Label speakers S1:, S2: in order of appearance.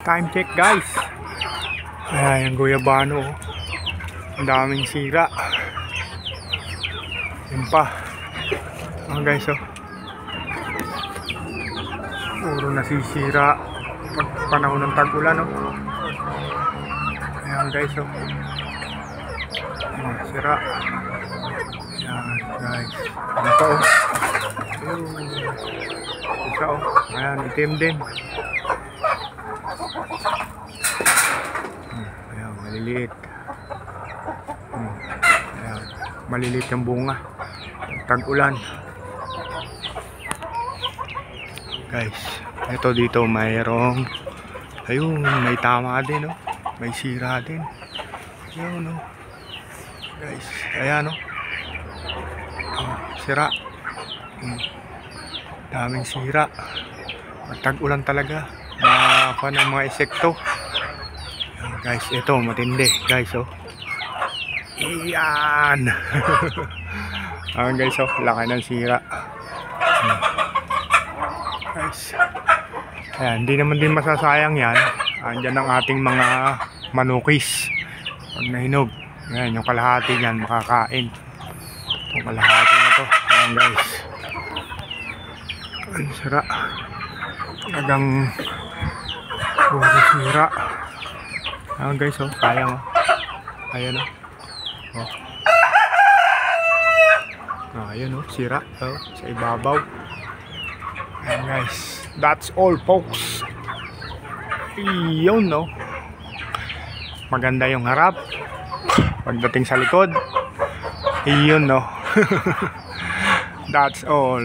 S1: Time check guys. Ayan yung guyabano. Ang daming sira. Yun pa. Guys oh. Puro nasisira pag panahon ng tag-ulan oh. Ayan guys oh. Sira. Ayan guys. Ano pa oh. Isa oh. Ayan itim din. Ayan maliliit. Ayan maliliit yung bunga. Tag-ulan. Guys, ito dito mayroong ayun, may tama din oh. May sira din. Ayun oh. Guys, ayan oh. Sira. Daming sira. Tag-ulan talaga. Mga ng mga insekto. Ayan, guys, ito matindi, guys oh. Iyan. Ayan guys oh, laki ng sira. Guys. Ayan, hindi naman din masasayang yan. Andyan ang ating mga manukis. Pag nahinog. Ayan, yung kalahati yan makakain. Itong kalahati na to. Ayan guys. Ang sira. Talagang puro sira. Ayan guys oh, sayang oh. Ayan oh. Ayan oh, sira oh, sa ibabaw. Ayan guys, that's all folks. Iyon no. Maganda yung harap. Pagdating sa likod, iyon no. That's all.